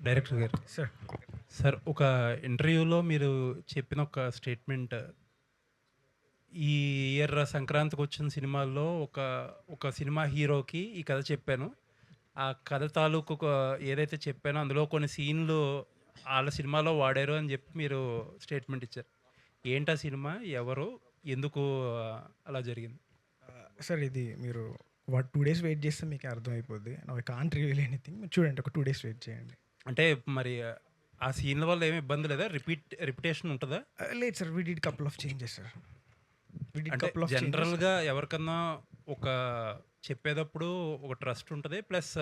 Director గారు. Sir sir, ఒక ఇంటర్వ్యూలో మీరు చెప్పిన ఒక స్టేట్మెంట్, ఈ ఇయర్ సంక్రాంతికొచ్చిన సినిమాల్లో ఒక ఒక సినిమా హీరోకి ఈ కథ చెప్పాను. ఆ కథ తాలూకు ఏదైతే చెప్పానో అందులో కొన్ని సీన్‌లు ఆళ్ళ సినిమాలో వాడారు అని చెప్పి మీరు స్టేట్మెంట్ ఇచ్చారు. ఏంటా సినిమా? ఎవరు? ఎందుకు అలా జరిగింది? సార్ ఇది మీరు 2 డేస్ వెయిట్ చేస్తే మీకు అర్థమైపోద్ది. I can't reveal anything. మీరు చూడండి, ఒక 2 డేస్ వెయిట్ చేయండి. అంటే మరి ఆ సీన్‌ల వల్ల ఏమి ఇబ్బంది లేదా? రిపిటేషన్ ఉంటదా? లేదు sir, we did couple of changes sir. We did అంటే కపుల్ ఆఫ్ చేంజెస్. జనరల్‌గా ఎవరికన్నా ఒక చెప్పేటప్పుడు ఒక ట్రస్ట్ ఉంటది. ప్లస్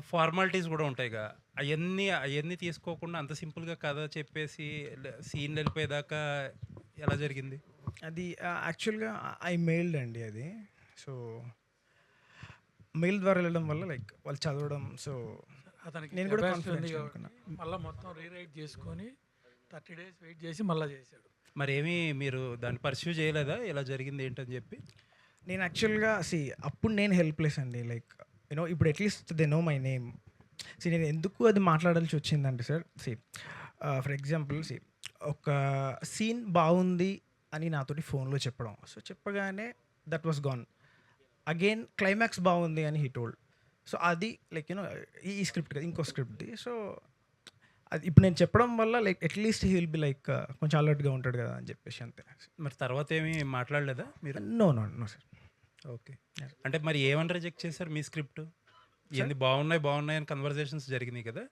ఫార్మాలిటీస్ గూడా ఉంటాయిగా. అయన్నీ తీసుకోకుండా అంత సింపుల్‌గా కథ చెప్పేసి సీన్‌లు ఎళ్ళిపోయేదాకా ఎలా జరిగింది? అది యాక్చువల్‌గా ఐ మెయిల్డ్ అండి అది. సో, మెయిల్ ద్వారా వెళ్ళడం వల్ల లైక్ వాళ్ళు చదవడం. సో, అతనికి నేను కూడా కెపాసిటీ ఉంది కాన్ఫిడెన్స్ కాబట్టి అనుకున్నా. మళ్ళీ మొత్తం రీరైట్ చేసుకొని 30 డేస్ వెయిట్ చేసి మళ్ళీ చేశాడు. మరేమి మీరు దాన్ని పర్స్యూ చేయలేదా? ఇలా జరిగింది ఏంటని చెప్పి? నేను యాక్చువల్‌గా అప్పుడు నేను హెల్ప్‌లెస్ అండి. లైక్ ఇప్పుడు at least they know my name. నేను ఎందుకు అది మాట్లాడాల్సి వచ్చిందంటే సార్, ఫర్ ఎగ్జాంపుల్ ఒక సీన్ బాగుంది అని నాతోటి ఫోన్‌లో చెప్పడం. సో, చెప్పగానే that was gone. Again climax బాగుంది అని హి టోల్డ్. సో, అది లైక్ ఈ స్క్రిప్ట్ కదా, ఇంకో స్క్రిప్ట్‌ది. సో, అది ఇప్పుడు నేను చెప్పడం వల్ల like at least he will be like కొంచెం అలర్ట్‌గా ఉంటాడు కదా అని చెప్పేసి అంతే. మరి తర్వాత ఏమి మాట్లాడలేదా మీరు? No sir. ఓకే. అంటే మరి ఏమని రిజెక్ట్ చేశారు మీ స్క్రిప్ట్? ఏంది బాగున్నాయి అని కన్వర్జేషన్స్ జరిగినాయి కదా!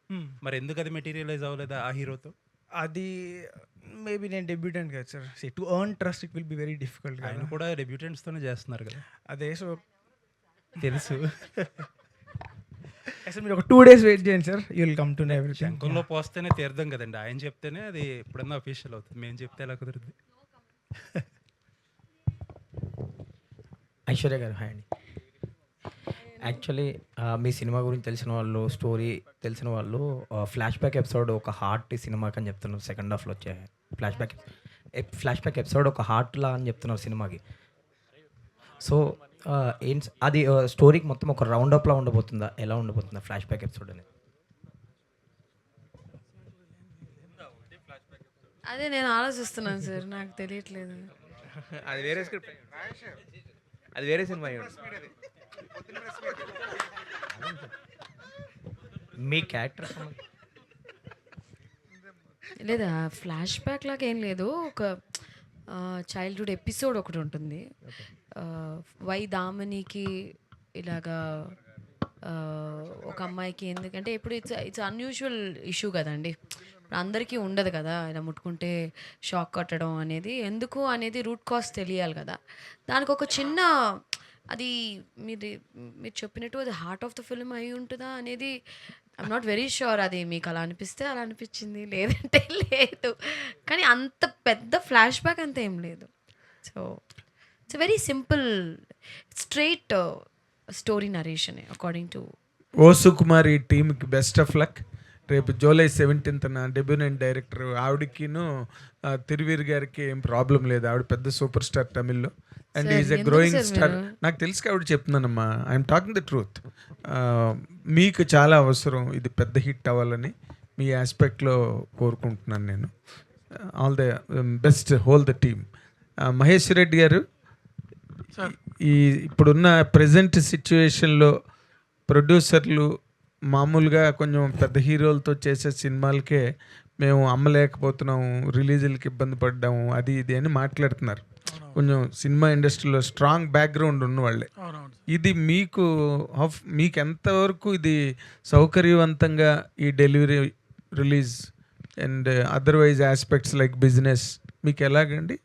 మరి ఎందుకు అది మెటీరియలైజ్ అవ్వలేదా ఆ హీరోతో? అది మేబీ నేను డెబ్యూటెంట్ కదా sir. To earn trust it will be very difficult ఆయన కదా. కూడా డెబ్యూటెంట్స్‌తోనే చేస్తున్నారు కదా! అదే. సో, తెలుసు. సార్ మీరు ఒక 2 డేస్ వెయిట్ చేయండి sir. You will come to know everything. శంఖంలో పోస్తేనే తీర్థం కదండీ! ఆయన చెప్తేనే అది ఎప్పుడన్నా అఫీషియల్ అవుతుంది. మేము చెప్తే ఎలా కుదురుద్ది? ఐశ్వర్య గారు హాయ్ అండి. యాక్చువల్లీ మీ సినిమా గురించి తెలిసిన వాళ్ళు, స్టోరీ తెలిసిన వాళ్ళు ఫ్లాష్ బ్యాక్ ఎపిసోడ్ ఒక హార్ట్ సినిమాకి అని చెప్తున్నారు. సెకండ్ హాఫ్లో వచ్చే ఫ్లాష్ బ్యాక్ ఎపిసోడ్ ఒక హార్ట్లా అని చెప్తున్నారు సినిమాకి. సో ఏంటి అది స్టోరీకి మొత్తం ఒక రౌండ్ అప్లా ఉండబోతుందా? ఎలా ఉండబోతుందా ఫ్లాష్ బ్యాక్ ఎపిసోడ్ అనేది? అదే నేను ఆలోచిస్తున్నాను సార్, నాకు తెలియట్లేదు. అది వేరే స్క్రిప్ట్, అది వేరే సినిమా అయ్యి ఉంటుంది. మీ క్యారెక్టర్ లేదా ఫ్లాష్ బ్యాక్ లాగా ఏం లేదు, ఒక చైల్డ్హుడ్ ఎపిసోడ్ ఒకటి ఉంటుంది. వై దామనికి ఇలాగా ఒక అమ్మాయికి ఎందుకంటే ఇప్పుడు ఇట్స్ అన్యూజువల్ ఇష్యూ కదండి. ఇప్పుడు అందరికీ ఉండదు కదా, ఇలా ముట్టుకుంటే షాక్ కొట్టడం అనేది. ఎందుకు అనేది రూట్ కాజ్ తెలియాలి కదా. దానికి ఒక చిన్న అది మీరు చెప్పినట్టు అది హార్ట్ ఆఫ్ ద ఫిల్మ్ అయి ఉంటుందా అనేది ఐఎమ్ నాట్ వెరీ ష్యూర్. అది మీకు అలా అనిపిస్తే అలా అనిపించింది, లేదంటే లేదు. కానీ అంత పెద్ద ఫ్లాష్ బ్యాక్ అంత ఏం లేదు. So it's very simple straight story narration according to. ఓ సుకుమారి టీమ్కి బెస్ట్ ఆఫ్ లక్. రేపు జూలై 17th డెబ్యూటెంట్ డైరెక్టర్ ఆవిడకిను తిరువీర్ గారికి ఏం ప్రాబ్లం లేదు. ఆవిడ పెద్ద సూపర్ స్టార్ తమిళ్లో and is a growing star. నాకు తెలిసి ఆవిడ చెప్తున్నానమ్మా, ఐఎమ్ టాకింగ్ ద ట్రూత్. మీకు చాలా అవసరం ఇది పెద్ద హిట్ అవ్వాలని మీ ఆస్పెక్ట్లో కోరుకుంటున్నాను నేను. All the best whole the team. Mahesh Reddy గారు, ఈ ఇప్పుడున్న ప్రజెంట్ సిచ్యువేషన్లో ప్రొడ్యూసర్లు మామూలుగా కొంచెం పెద్ద హీరోలతో చేసే సినిమాలకే మేము అమ్మలేకపోతున్నాము, రిలీజులకి ఇబ్బంది పడ్డాము, అది ఇది అని మాట్లాడుతున్నారు. కొంచెం సినిమా ఇండస్ట్రీలో స్ట్రాంగ్ బ్యాక్గ్రౌండ్ ఉన్నవాళ్ళే. ఇది మీకు ఎంతవరకు ఇది సౌకర్యవంతంగా ఈ delivery, release and otherwise aspects like business మీకు ఎలాగండి?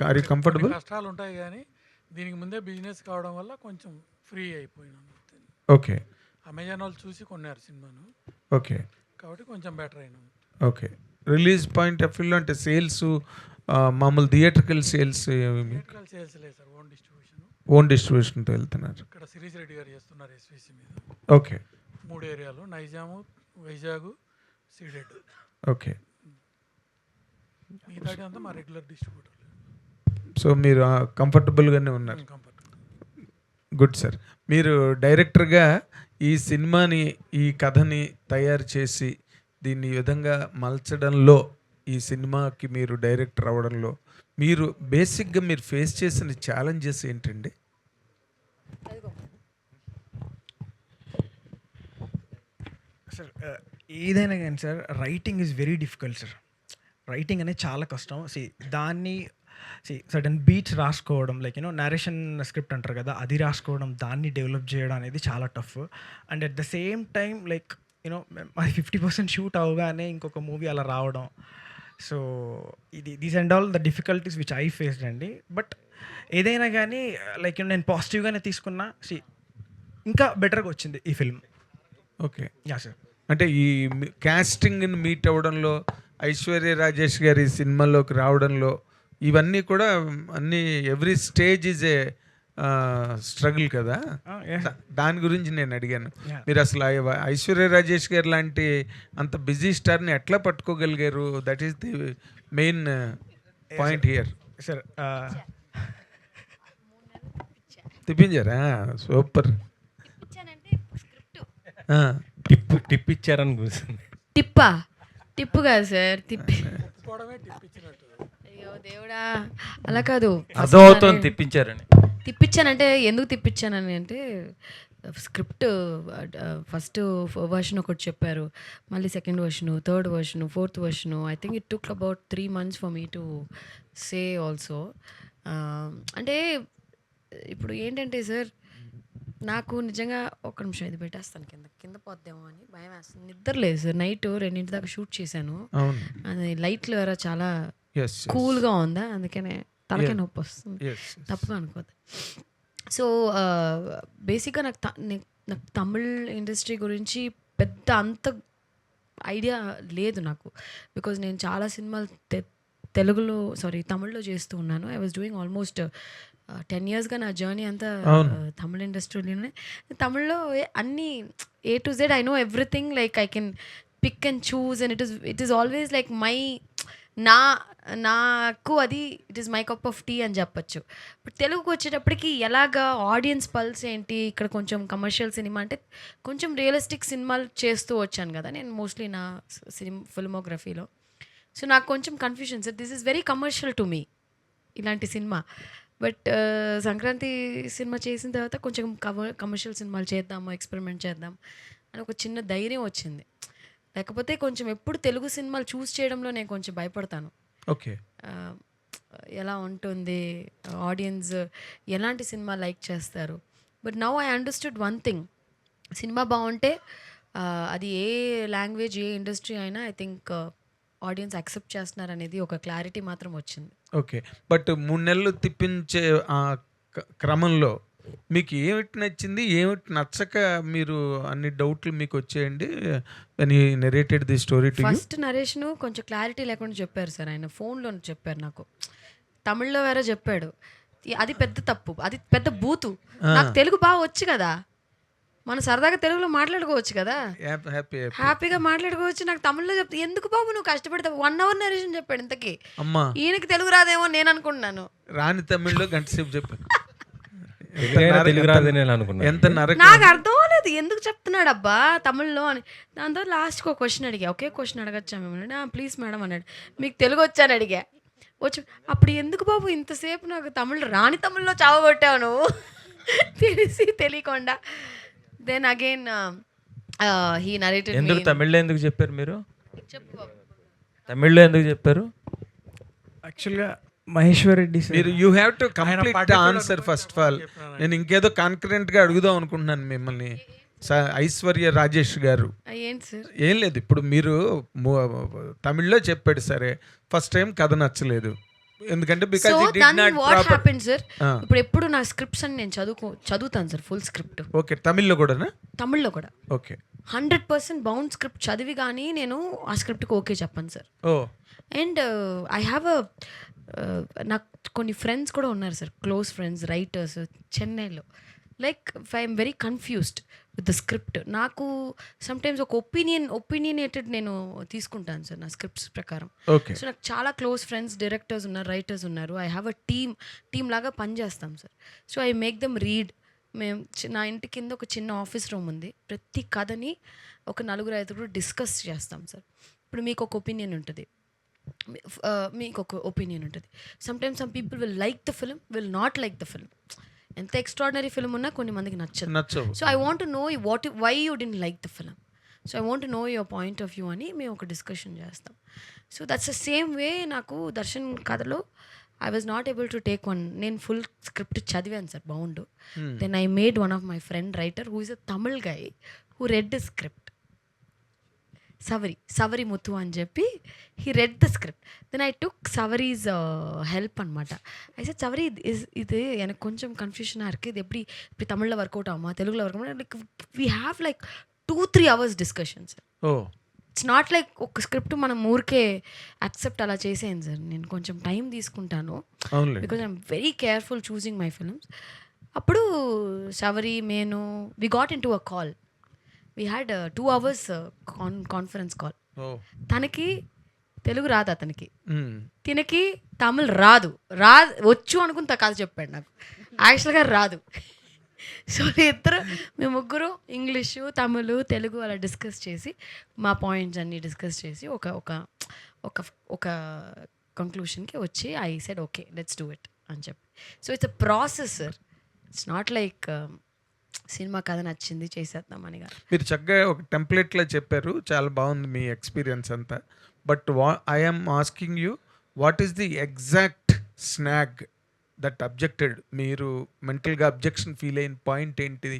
Are you comfortable? కష్టాలు ఉంటాయి కానీ దీనికి ముందే బిజినెస్ కావడం వల్ల కొంచెం ఫ్రీ అయిపోయినాను. ఓకే. అమెజాన్ వాళ్ళు చూసి కొన్నారు సినిమాను, ఓకే, కాబట్టి కొంచెం బెటర్ అయినాం. ఓకే. రిలీజ్ పాయింట్ ఆఫ్ వ్యూలో అంటే సేల్స్, మామూలు థియేట్రికల్ సేల్స్ సేల్స్ లేదు సార్, ఓన్ డిస్ట్రిబ్యూషన్తో వెళ్తున్నారు. ఇక్కడ సిరీస్ రెడ్డి గారు చేస్తున్నారు ఎస్విసి మీద. ఓకే. 3 ఏరియాలు నైజాము, వైజాగ్, సీడెడ్. ఓకే. మిగతా అంతా మా రెగ్యులర్ డిస్ట్రిబ్యూటర్. సో మీరు కంఫర్టబుల్గానే ఉన్నారు. కంఫర్ట్. Good sir. మీరు డైరెక్టర్గా ఈ సినిమాని, ఈ కథని తయారు చేసి దీన్ని ఈ విధంగా మలచడంలో, ఈ సినిమాకి మీరు డైరెక్టర్ అవ్వడంలో మీరు బేసిక్గా మీరు ఫేస్ చేసిన ఛాలెంజెస్ ఏంటండి? సార్ ఏదైనా కానీ sir writing is very difficult sir. Writing అనేది చాలా కష్టం. దాన్ని సడన్ బీట్స్ రాసుకోవడం, లైక్ నరేషన్ స్క్రిప్ట్ అంటారు కదా, అది రాసుకోవడం, దాన్ని డెవలప్ చేయడం అనేది చాలా tough. And at the same time like అది 50% షూట్ అవగానే ఇంకొక మూవీ అలా రావడం. So these and all the difficulties which I faced అండి. బట్ ఏదైనా కానీ లైక్ నేను పాజిటివ్గానే తీసుకున్నా. ఇంకా బెటర్గా వచ్చింది ఈ ఫిల్మ్. Okay, yeah sir. అంటే ఈ కాస్టింగ్ని మీట్ అవ్వడంలో, ఐశ్వర్య రాజేష్ గారి సినిమాలోకి రావడంలో, ఇవన్నీ కూడా అన్నీ every stage is a struggle కదా. దాని గురించి నేను అడిగాను. మీరు అసలు ఐశ్వర్య రాజేష్ గారు లాంటి అంత బిజీ స్టార్ని ఎట్లా పట్టుకోగలిగారు? That is the main point here. Sir తిప్పించారా? సూపర్. టిప్ ఇచ్చారని కూర్చుంది. టిప్పు కాదు సార్, పోవడమే టిప్ ఇచ్చినట్టు. అయ్యో దేవుడా, అలా కాదు. అర్థమవుతుంది తిప్పించారని. తిప్పించానంటే ఎందుకు తిప్పించానని అంటే, స్క్రిప్ట్ ఫస్ట్ వర్షన్ ఒకటి చెప్పారు, మళ్ళీ second version, third version, fourth version. I think it took about 3 months for me to say also. అంటే ఇప్పుడు ఏంటంటే సార్, నాకు నిజంగా ఒక్క నిమిషం ఇది పెట్టేస్తాను, కింద పోద్దేమో అని భయం వేస్తుంది. నిద్ర లేదు సార్, నైట్ 2 దాకా షూట్ చేశాను. అది లైట్లు వేరే చాలా కూల్గా ఉందా, అందుకనే తలకే నొప్పి వస్తుంది, తప్పుగా అనుకోదు. సో బేసిక్గా నాకు తమిళ్ ఇండస్ట్రీ గురించి పెద్ద అంత ఐడియా లేదు నాకు. బికాజ్ నేను చాలా సినిమాలు తమిళ్లో చేస్తూ ఉన్నాను. ఐ వాజ్ డూయింగ్ ఆల్మోస్ట్ 10 yearsగా నా జర్నీ అంతా తమిళ ఇండస్ట్రీలోనే. తమిళ్లో అన్నీ A to Z I know everything, like I can pick and choose and it is always like నాకు అది it is my cup of tea అని చెప్పచ్చు. బట్ తెలుగుకి వచ్చేటప్పటికి ఎలాగా ఆడియన్స్ పల్స్ ఏంటి, ఇక్కడ కొంచెం కమర్షియల్ సినిమా అంటే కొంచెం రియలిస్టిక్ సినిమాలు చేస్తూ వచ్చాను కదా నేను మోస్ట్లీ నా ఫిల్మోగ్రఫీలో. సో నాకు కొంచెం confusion sir, this is very commercial to me ఇలాంటి సినిమా. బట్ సంక్రాంతి సినిమా చేసిన తర్వాత కొంచెం కమర్షియల్ సినిమాలు చేద్దాము, ఎక్స్పెరిమెంట్ చేద్దాం అని ఒక చిన్న ధైర్యం వచ్చింది. లేకపోతే కొంచెం ఎప్పుడు తెలుగు సినిమాలు చూస్ చేయడంలో నేను కొంచెం భయపడతాను. ఓకే, ఎలా ఉంటుంది, ఆడియన్స్ ఎలాంటి సినిమా లైక్ చేస్తారు. But now I understood one thing, cinema బాగుంటే అది ఏ లాంగ్వేజ్, ఏ ఇండస్ట్రీ అయినా ఐ థింక్ ఆడియన్స్ యాక్సెప్ట్ చేస్తున్నారు అనేది ఒక క్లారిటీ మాత్రం వచ్చింది. ఓకే, బట్ 3 నెలలు తిప్పించే ఆ క్రమంలో మీకు ఏమిటి నచ్చింది, ఏమిటి నచ్చక మీరు అన్ని డౌట్లు మీకు వచ్చేయండి అని narrated the story to you? First నరేష్ను కొంచెం క్లారిటీ లేకుండా చెప్పారు సార్, ఆయన ఫోన్లో చెప్పారు నాకు, తమిళ్లో వేరే చెప్పాడు. అది పెద్ద తప్పు, అది పెద్ద బూతు. నాకు తెలుగు బాగా వచ్చు కదా, మనం సరదాగా తెలుగులో మాట్లాడుకోవచ్చు కదా, హ్యాపీగా మాట్లాడుకోవచ్చు. నాకు తమిళ్లో చెప్తే ఎందుకు బాబు నువ్వు కష్టపడితే 1 hour నరేషన్ చెప్పాడు. ఇంతకీ ఈయనకి తెలుగు రాదేమో నేను అనుకుంటున్నాను. రాని తమిళ్లో గంట సేపు చెప్పాను. తెలుగు రాదని ఎంత నాకు అర్థం అవ్వలేదు ఎందుకు చెప్తున్నాడు అబ్బా తమిళ్లో అని. దాంతో లాస్ట్కి ఒక క్వశ్చన్ అడిగా, ఒకే క్వశ్చన్ అడగచ్చా మిమ్మల్ని? ప్లీజ్ మేడం అన్నాడు. మీకు తెలుగు వచ్చాను అడిగా, వచ్చు. అప్పుడు ఎందుకు బాబు ఇంతసేపు నాకు తమిళ్ రాని తమిళ్లో చావగొట్టావు నువ్వు తెలిసి తెలియకుండా. Then again he narrated. ఎందుకు తమిళ్లో ఎందుకు చెప్పారు మీరు? చెప్పు బాబు, తమిళ్లో ఎందుకు చెప్పారు? యాక్చువల్గా మహేశ్వర్ రెడ్డి మీరు you have to complete answer first of all. నేను ఇంకేదో కాన్ఫిడెంట్గా అడుగుదాం అనుకుంటున్నాను మిమ్మల్ని. ఐశ్వర్య రాజేష్ గారు, ఏంటి సార్? ఏం లేదు, ఇప్పుడు మీరు తమిళ్లో చెప్పాడు సరే, ఫస్ట్ టైం కథ నచ్చలేదు ఎందుకంటే because it did not proper. Sir ఇప్పుడు ఎప్పుడు నా స్క్రిప్ట్స్ అని నేను చదువుతాను సార్, ఫుల్ స్క్రిప్ట్. ఓకే, తమిళ్లో కూడానా? తమిళ్లో కూడా. ఓకే, 100% బౌండ్ స్క్రిప్ట్ చదివి కానీ నేను ఆ స్క్రిప్ట్కి ఓకే చెప్పాను sir. Oh, and I have నాకు కొన్ని ఫ్రెండ్స్ కూడా ఉన్నారు సార్, క్లోజ్ ఫ్రెండ్స్ రైటర్స్ చెన్నైలో. Like I'm very confused with the script. నాకు సమ్టైమ్స్ ఒక ఒపీనియనేటెడ్ నేను తీసుకుంటాను సార్ నా స్క్రిప్ట్స్ ప్రకారం. ఓకే, సో నాకు చాలా క్లోజ్ ఫ్రెండ్స్ డైరెక్టర్స్ ఉన్నారు, రైటర్స్ ఉన్నారు. ఐ హ్యావ్ అ టీమ్ లాగా పనిచేస్తాం sir. So I make them read మేము నా ఇంటి కింద ఒక చిన్న ఆఫీస్ రూమ్ ఉంది. ప్రతి కథని ఒక 4-5 డిస్కస్ చేస్తాం సార్. ఇప్పుడు మీకు ఒక ఒపీనియన్ ఉంటుంది, మీకు ఒక ఒపీనియన్ ఉంటుంది. Sometimes some people will like the film, will not like the film. ఎంత ఎక్స్ట్రాడినరీ ఫిల్మ్ ఉన్నా కొన్ని మందికి నచ్చదు. So I want to know why you didn't like the film. So I want to know your point of view అని మేము ఒక discussion చేస్తాం. So that's the same way నాకు దర్శన్ కథలో I was not able to take one. నేను full script చదివాను sir, బాగుండు. Then I made one of my friend writer who is a Tamil guy who read the script. Savari Muthu అని చెప్పి he read the script. Then I took Savari's help అనమాట. అయితే సవరి இது எனக்கு கொஞ்சம் கன்ஃபியூஷனாக இருக்குது. இது எப்படி தமிழில் ஒர்க் அவுட் ஆகுமா, தெலுங்குல ஒர்க் ஆகுமா? Like we have like 2-3 hours discussion sir. It's not like ఒక స్క్రిప్ట్ మనం ఊరికే యాక్సెప్ట్ అలా చేసేయండి సార్. నేను కొంచెం టైం తీసుకుంటాను because I'm very careful choosing my films. అప్పుడు సవరి నేను we got into a call. We had 2 hours conference call. తనకి తెలుగు రాదు, అతనికి తినకి తమిళ్ రాదు. వచ్చు అనుకుని కథ చెప్పాడు నాకు, యాక్చువల్గా రాదు. సో మేము ముగ్గురు ఇంగ్లీషు, తమిళ్, తెలుగు అలా డిస్కస్ చేసి మా పాయింట్స్ అన్నీ డిస్కస్ చేసి ఒక ఒక ఒక ఒక కంక్లూషన్కి వచ్చి I said okay let's do it అని చెప్పి. So it's a process sir. It's not like cinema కథ నచ్చింది చేసేద్దామని కాదు. మీరు చక్కగా ఒక టెంప్లెట్లో చెప్పారు, చాలా బాగుంది మీ ఎక్స్పీరియన్స్ అంతా. But I'm asking you, what is the exact snag that objected? మీరు మెంటల్గా అబ్జెక్షన్ ఫీల్ అయిన పాయింట్ ఏంటిది?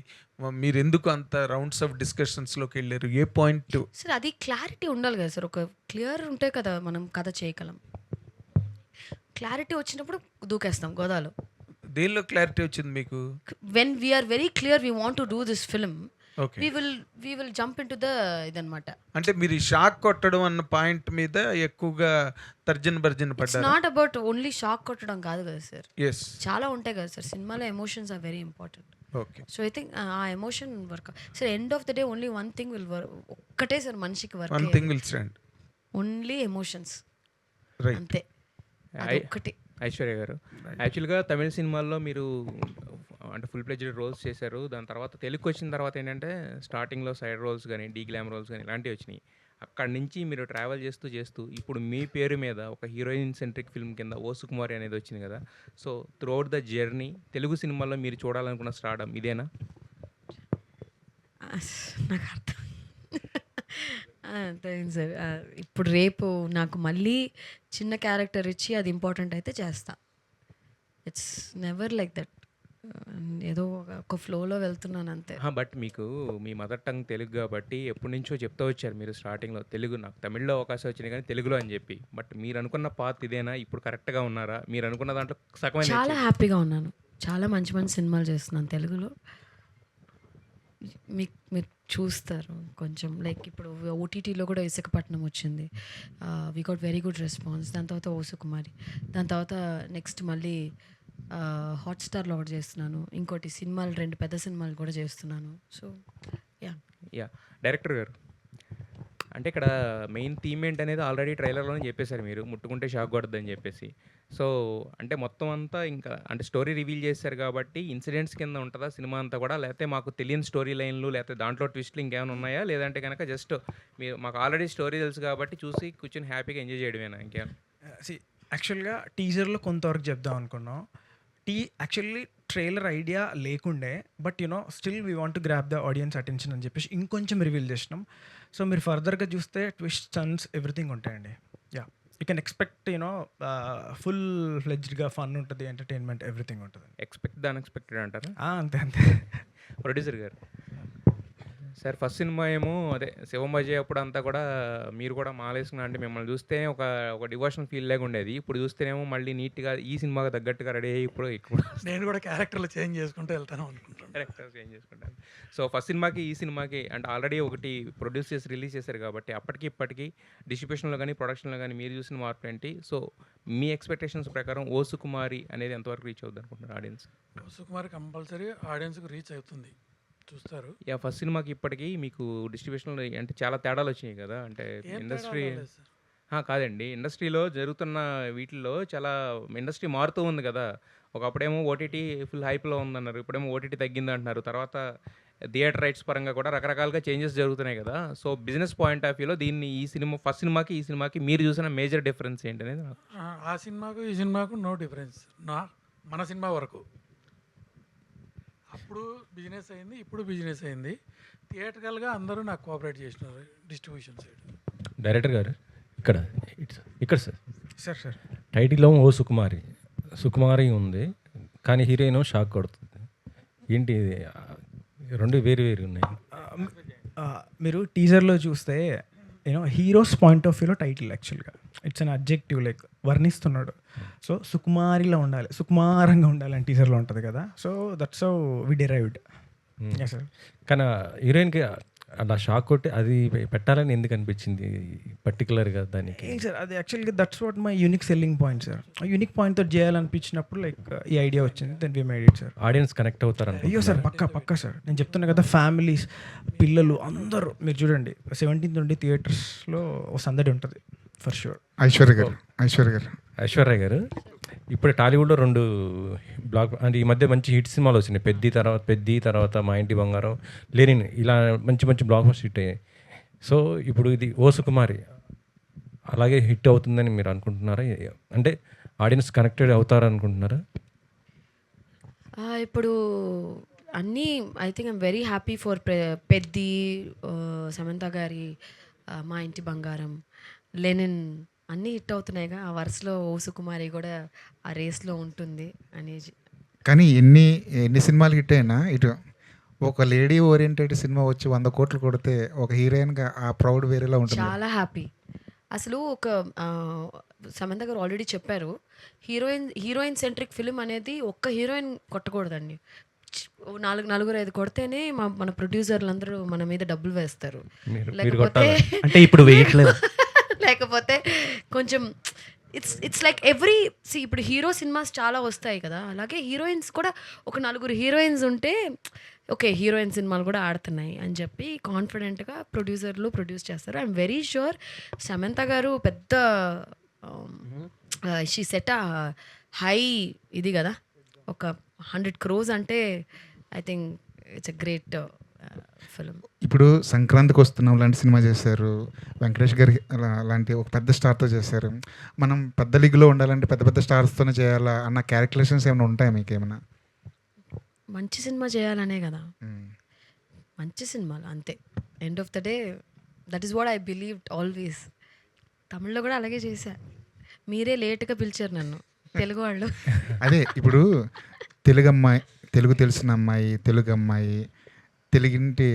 మీరు ఎందుకు అంత రౌండ్స్ ఆఫ్ డిస్కషన్స్లోకి వెళ్ళారు? ఏ పాయింట్? సార్ అది క్లారిటీ ఉండాలి కదా సార్. ఒక క్లియర్ ఉంటే కదా మనం కథ చేయగలం. క్లారిటీ వచ్చినప్పుడు దూకేస్తాం గోదాలో. దేనిలో క్లారిటీ వచ్చింది మీకు? When we're very clear we want to do this film, okay, we will jump into the ఇదన్నమాట. అంటే మీరు షాక్ కొట్టడం అన్న పాయింట్ మీద ఎక్కువగా తర్జన భర్జన ఇట్స్ పడ్డారు. నాట్ అబౌట్ ఓన్లీ షాక్ కొట్టడం కాదు కదా సార్. ఎస్, చాలా ఉంటాయి కదా సార్ సినిమాలో. Emotions are very important. Okay. So I think ఆ emotion work sir. End of the day only one thing will work. ఒక్కటే సార్ మనిషికి work, one thing will stand, only emotions, right. అంతే. అదొక్కటి. ఐశ్వర్య గారు, యాక్చువల్గా తమిళ సినిమాల్లో మీరు అంటే ఫుల్ ప్లెజ్డ్ రోల్స్ చేశారు. దాని తర్వాత తెలుగుకి వచ్చిన తర్వాత ఏంటంటే స్టార్టింగ్లో సైడ్ రోల్స్ కానీ, డీ గ్లామ్ రోల్స్ కానీ ఇలాంటివి వచ్చినాయి. అక్కడి నుంచి మీరు ట్రావెల్ చేస్తూ ఇప్పుడు మీ పేరు మీద ఒక హీరోయిన్ సెంట్రిక్ ఫిల్మ్ కింద ఓ సుకుమారి అనేది వచ్చింది కదా. So throughout the journey Telugu సినిమాల్లో మీరు చూడాలనుకున్న స్టార్డమ్ ఇదేనా? నాకు అర్థం తెలియదు సార్. ఇప్పుడు రేపు నాకు మళ్ళీ చిన్న క్యారెక్టర్ ఇచ్చి అది ఇంపార్టెంట్ అయితే చేస్తా. It's never like that. ఏదో ఒక ఫ్లోలో వెళ్తున్నాను అంతే. బట్ మీకు మీ మదర్ టంగ్ తెలుగు కాబట్టి ఎప్పటి నుంచో చెప్తూ వచ్చారు మీరు స్టార్టింగ్లో, తెలుగు నాకు తమిళ్లో అవకాశం వచ్చినాయి కానీ తెలుగులో అని చెప్పి. బట్ మీరు అనుకున్న పాత్ ఇదేనా? ఇప్పుడు కరెక్ట్గా ఉన్నారా? మీరు అనుకున్న దాంట్లో సగమైన చాలా హ్యాపీగా ఉన్నాను. చాలా మంచి మంచి సినిమాలు చేస్తున్నాను తెలుగులో. మీరు చూస్తారు కొంచెం. లైక్ ఇప్పుడు ఓటీటీలో కూడా విశాఖపట్నం వచ్చింది. We got very good response. దాని తర్వాత ఓ సుకుమారి, దాని తర్వాత నెక్స్ట్ మళ్ళీ హాట్స్టార్లో ఒకటి చేస్తున్నాను. ఇంకోటి సినిమాలు 2 పెద్ద సినిమాలు కూడా చేస్తున్నాను. సో యా డైరెక్టర్ గారు, అంటే ఇక్కడ మెయిన్ థీమ్ ఏంటనేది ఆల్రెడీ ట్రైలర్లోనే చెప్పేశారు మీరు, ముట్టుకుంటే షాక్ కొడద్దని చెప్పేసి. సో అంటే మొత్తం అంతా ఇంకా అంటే స్టోరీ రివీల్ చేశారు కాబట్టి ఇన్సిడెంట్స్ కింద ఉంటుందా సినిమా అంతా కూడా, లేకపోతే మాకు తెలియని స్టోరీ లైన్లు లేకపోతే దాంట్లో ట్విస్ట్లు ఇంకేమైనా ఉన్నాయా? లేదంటే కనుక జస్ట్ మీరు మాకు ఆల్రెడీ స్టోరీ తెలుసు కాబట్టి చూసి కూర్చొని హ్యాపీగా ఎంజాయ్ చేయడమేనా ఇంకేమైనా? యాక్చువల్గా టీజర్లో కొంతవరకు చెప్దాం అనుకున్నాం. యాక్చువల్లీ ట్రైలర్ ఐడియా లేకుండే, but still we want to grab the audience attention అని చెప్పేసి ఇంకొంచెం రివీల్ చేసినాం. సో మీరు ఫర్దర్గా చూస్తే ట్విస్ట్, టర్న్స్ ఎవ్రీథింగ్ ఉంటాయండి. Yeah, you can expect full ఫ్లెడ్జ్డ్గా ఫన్ ఉంటుంది, ఎంటర్టైన్మెంట్ ఎవ్రీథింగ్ ఉంటుంది. ఎక్స్పెక్ట్ ద అన్ఎక్స్పెక్టెడ్ అంటారా? అంతే అంతే. ప్రొడ్యూసర్ గారు సార్, ఫస్ట్ సినిమా ఏమో అదే శివంబాజీ అప్పుడు అంతా కూడా మీరు కూడా మాలేసుకున్నా అంటే మిమ్మల్ని చూస్తే ఒక డివోషన్ ఫీల్ లాగా ఉండేది. ఇప్పుడు చూస్తేనేమో మళ్ళీ నీట్గా ఈ సినిమాకి తగ్గట్టుగా రెడీ అయ్యి ఇప్పుడు నేను కూడా క్యారెక్టర్లు చేంజ్ చేసుకుంటూ వెళ్తాను అనుకుంటాను. క్యారెక్టర్ చేంజ్ చేసుకుంటాను. సో ఫస్ట్ సినిమాకి ఈ సినిమాకి అంటే ఆల్రెడీ ఒకటి ప్రొడ్యూస్ చేసి రిలీజ్ చేశారు కాబట్టి అప్పటికి ఇప్పటికీ డిస్ట్రిబ్యూషన్లో కానీ ప్రొడక్షన్లో కానీ మీరు చూసిన మార్పు ఏంటి? సో మీ ఎక్స్పెక్టేషన్స్ ప్రకారం ఓ సుకుమారి అనేది ఎంతవరకు రీచ్ అవుతుంది అనుకుంటున్నారు ఆడియన్స్? సుకుమారి కంపల్సరీ ఆడియన్స్కి రీచ్ అవుతుంది, చూస్తారు. యా, ఫస్ట్ సినిమాకి ఇప్పటికీ మీకు డిస్ట్రిబ్యూషన్లో అంటే చాలా తేడాలు వచ్చినాయి కదా. అంటే ఇండస్ట్రీ కాదండి, ఇండస్ట్రీలో జరుగుతున్న వీటిల్లో చాలా ఇండస్ట్రీ మారుతూ ఉంది కదా. ఒకప్పుడేమో ఓటీటీ ఫుల్ హైప్లో ఉందన్నారు, ఇప్పుడేమో ఓటీటీ తగ్గింది అంటున్నారు, తర్వాత థియేటర్ రైట్స్ పరంగా కూడా రకరకాలుగా చేంజెస్ జరుగుతున్నాయి కదా. సో బిజినెస్ పాయింట్ ఆఫ్ వ్యూలో దీన్ని ఈ సినిమా ఫస్ట్ సినిమాకి ఈ సినిమాకి మీరు చూసిన మేజర్ డిఫరెన్స్ ఏంటి అనేది నాకు. ఆ సినిమాకు ఈ సినిమాకు నో డిఫరెన్స్. మన సినిమా వరకు అప్పుడు బిజినెస్ అయింది, ఇప్పుడు బిజినెస్ అయింది. థియేటర్కల్గా అందరూ నాకు కోఆపరేట్ చేసినారు డిస్ట్రిబ్యూషన్ సైడ్. డైరెక్టర్ గారు ఇక్కడ సార్ సార్ సార్ టైటిల్లో ఓ సుకుమారి ఉంది, కానీ హీరోయిన్ షాక్ కొడుతుంది. ఏంటి ఇది? రెండు వేరు ఉన్నాయి. మీరు టీజర్లో చూస్తే హీరోస్ పాయింట్ ఆఫ్ వ్యూలో టైటిల్ యాక్చువల్గా ఇట్స్ అన్ అబ్జెక్టివ్, లైక్ వర్ణిస్తున్నాడు. సో సుకుమారిలా ఉండాలి, సుకుమారంగా ఉండాలి అని టీజర్లో ఉంటుంది కదా. So that's how we derived. Sir కానీ హీరోయిన్కి అలా షాక్ కొట్టి అది పెట్టాలని ఎందుకు అనిపించింది పర్టికులర్గా దానికి? సార్ అది యాక్చువల్గా that's what my unique selling point sir. Unique పాయింట్తో చేయాలనిపించినప్పుడు లైక్ ఈ ఐడియా వచ్చింది, then we made it sir. Audience connect అవుతారు. అయ్యో సార్ పక్కా సార్, నేను చెప్తున్నా కదా, ఫ్యామిలీస్ పిల్లలు అందరూ మీరు చూడండి 17th నుండి థియేటర్స్లో ఓ సందడి ఉంటుంది ఫర్ షూర్. ఐశ్వర్య గారు గారు ఇప్పుడు టాలీవుడ్లో 2 బ్లాక్ అంటే ఈ మధ్య మంచి హిట్ సినిమాలు వచ్చినాయి. పెద్ది తర్వాత మా ఇంటి బంగారం, లెనిన్, ఇలా మంచి బ్లాక్ బస్టర్ హిట్ అయ్యాయి. సో ఇప్పుడు ఇది ఓ సుకుమారి అలాగే హిట్ అవుతుందని మీరు అనుకుంటున్నారా? అంటే ఆడియన్స్ కనెక్టెడ్ అవుతారు అనుకుంటున్నారా? ఇప్పుడు అన్నీ I think I'm very happy for Peddi, Samantha గారి మా ఇంటి బంగారం, లెనిన్ అన్నీ హిట్ అవుతున్నాయిగా. ఆ వరుసలో ఓ సుకుమారి కూడా ఆ రేస్లో ఉంటుంది అనేది. కానీ ఎన్ని సినిమాలు హిట్ అయినా ఇటు ఒక లేడీ ఓరియంటెడ్ సినిమా వచ్చి 100 కోట్లు కొడితే ఒక హీరోయిన్గా ఆ ప్రౌడ్ వేరేలా ఉంటుంది. చాలా హ్యాపీ. అసలు ఒక సమంత గారు ఆల్రెడీ చెప్పారు, హీరోయిన్ సెంట్రిక్ ఫిలిం అనేది ఒక్క హీరోయిన్ కొట్టకూడదండి. 4-5 కొడితేనే మన ప్రొడ్యూసర్లు అందరూ మన మీద డబ్బులు వేస్తారు. లేకపోతే అంటే ఇప్పుడు వేయట్లేదు. లేకపోతే కొంచెం ఇట్స్ లైక్ ఇప్పుడు హీరో సినిమాస్ చాలా వస్తాయి కదా, అలాగే హీరోయిన్స్ కూడా ఒక 4 హీరోయిన్స్ ఉంటే ఓకే హీరోయిన్ సినిమాలు కూడా ఆడుతున్నాయి అని చెప్పి కాన్ఫిడెంట్గా ప్రొడ్యూసర్లు ప్రొడ్యూస్ చేస్తారు. ఐఎమ్ వెరీ షూర్ సమంత గారు పెద్ద షీ సెట్ హై ఇది కదా, ఒక 100 crores అంటే I think it's a great film. ఇప్పుడు సంక్రాంతికి వస్తున్నాం లాంటి సినిమా చేశారు, వెంకటేష్ గారి లాంటి ఒక పెద్ద స్టార్తో చేశారు. మనం పెద్ద లీగ్లో ఉండాలంటే పెద్ద స్టార్స్తోనే చేయాలా అన్న క్యాలిక్యులేషన్స్ ఏమైనా ఉంటాయా మీకు ఏమైనా? మంచి సినిమా చేయాలనే కదా, మంచి సినిమాలు అంతే. End of the day that is what I believed always. తమిళ్లో కూడా అలాగే చేశా, మీరే లేట్గా పిలిచారు నన్ను తెలుగు వాళ్ళు. అదే ఇప్పుడు తెలుగు తెలిసిన అమ్మాయి, తెలుగు అమ్మాయి, తెలుగింటి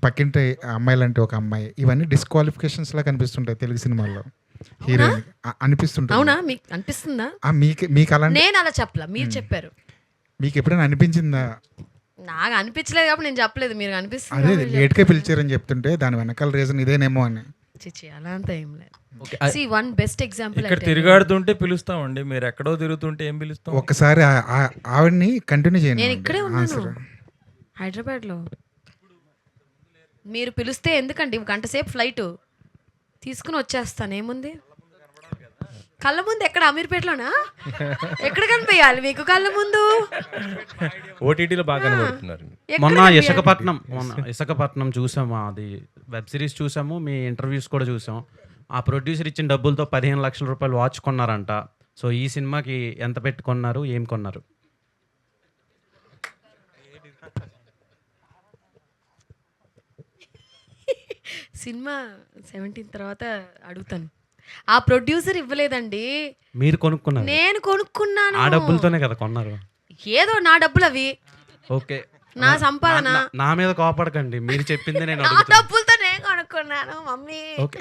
పక్కింటి అమ్మాయి లాంటి ఒక అమ్మాయి, ఇవన్నీ డిస్క్వాలిఫికేషన్స్ లా కనిపిస్తుంటాయి తెలుగు సినిమాల్లో హీరోయిన్ అనిపిస్తుంటాయి. అవునా, మీకు అనిపిస్తుందా? మీకు అలాంటి నేను అలా చెప్పలా, మీరు చెప్పారు. మీకు ఎప్పుడైనా అనిపించిందా? నాకు అనిపించలేదు కాబట్టి నేను చెప్పలేదు, మీరు అనిపిస్తుంది. అదే లేట్గా పిలిచారని చెప్తుంటే దాని వెనకాల రీజన్ ఇదేనేమో అని. చిచి అలా అంతా ఏం లేదు. See, one best example ఇక్కడ తిరిగాడుతుంటే పిలుస్తామండి, మీరు ఎక్కడో తిరుగుతుంటే ఏం పిలుస్తాం? ఒక్కసారి ఆవిడ్ని కంటిన్యూ చేయండి. నేను ఇక్కడే ఉన్నాను హైదరాబాద్లో. మీరు పిలిస్తే ఎందుకండి, 1 గంట సేపు ఫ్లైట్ తీసుకుని వచ్చేస్తాను, ఏముంది. కళ్ళ ముందు ఎక్కడ, అమీర్పేటలోనా? ఎక్కడ కనిపించాలి మీకు కళ్ళ ముందు? ఓటీటీలో బాగా కనబడుతున్నారు. మొన్న ఇసుకపట్నం చూసాము, అది వెబ్ సిరీస్ చూసాము, మీ ఇంటర్వ్యూస్ కూడా చూసాం. ఆ ప్రొడ్యూసర్ ఇచ్చిన డబ్బులతో 15 లక్షల రూపాయలు వాచ్ కొన్నారంట. సో ఈ సినిమాకి ఎంత పెట్టి కొన్నారు, ఏం కొన్నారు? సినిమా 17 తర్వాత అడుగుతాను. ఆ ప్రొడ్యూసర్ ఇవ్వలేదండి, మీరు కొనుక్కున్నారు. నేను కొనుక్కున్నాను. ఆ డబ్బులతోనే కదా కొన్నారు. ఏదో నా డబ్బులు అవి, ఓకే, నా సంపాదన. నా మీద కోపడకండి, మీరు చెప్పింది నేను నా అడుగుతాను. డబ్బులతో నేను కొనుక్కున్నాను మమ్మీ. ఓకే,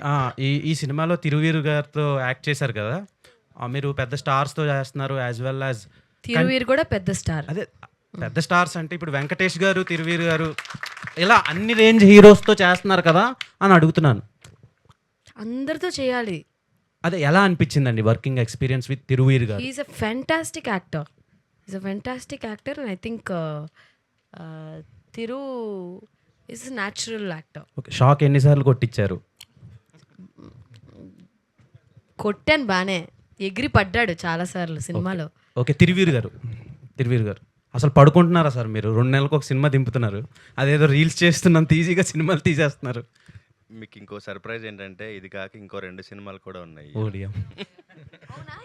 ఈ సినిమాలో తిరువీరు గారితో యాక్ట్ చేశారు కదా, మీరు పెద్ద స్టార్స్తో చేస్తున్నారు యాజ్ వెల్ యాజ్. తిరువీరు కూడా పెద్ద స్టార్. అదే పెద్ద స్టార్స్ అంటే ఇప్పుడు వెంకటేష్ గారు, తిరువీరు గారు, ఇలా అన్ని రేంజ్ హీరోస్తో చేస్తున్నారు కదా అని అడుగుతున్నాను. అందరితో చేయాలి. అదే ఎలా అనిపించిందండి వర్కింగ్ ఎక్స్పీరియన్స్ విత్ తిరువీరు గారు? He's a fantastic actor. And I think Tiru is a natural actor. Okay, shock ఎన్నిసార్లు కొట్టించారు? కొట్టాను బానే, ఎగిరి పడ్డాడు చాలాసార్లు సినిమాలో. ఓకే, తిరువీర్ గారు అసలు పడుకుంటున్నారా సార్? మీరు 2 నెలలకు ఒక సినిమా దింపుతున్నారు, అదేదో రీల్స్ చేస్తున్నంత ఈజీగా సినిమాలు తీసేస్తున్నారు. మీకు ఇంకో సర్ప్రైజ్ ఏంటంటే ఇది కాక ఇంకో 2 సినిమాలు కూడా ఉన్నాయి. ఓడియం.